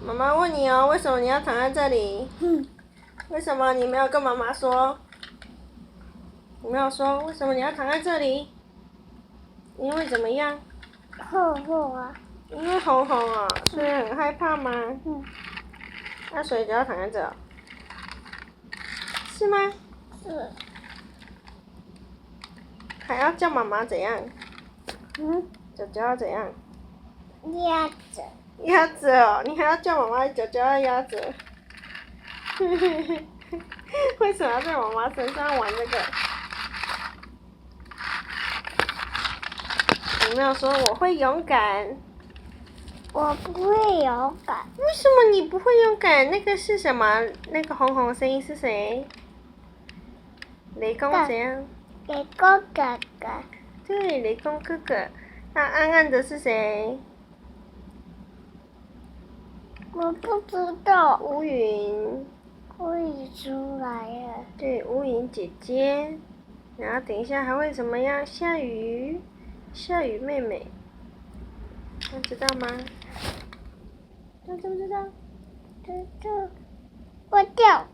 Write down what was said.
妈妈问你哦，为什么你要躺在这里？为什么你没有跟妈妈说？你没有说为什么你要躺在这里？因为怎么样？红红啊。因为红红啊，所以很害怕吗？那所以就要躺在这，是吗？是。还要叫妈妈怎样？脚要怎样？压着。压着哦，你还要叫妈妈脚要压着。为什么要在妈妈身上玩这个？有没有说我会勇敢？我不会勇敢。为什么你不会勇敢？那个是什么？那个红红的声音是谁？雷公怎样？雷公哥哥。对，雷公哥哥。那暗暗的是谁？我不知道。乌云。乌云出来了。对，乌云姐姐。然后等一下还会怎么样？下雨，下雨妹妹。他知道吗？他知不知道？知道。我掉。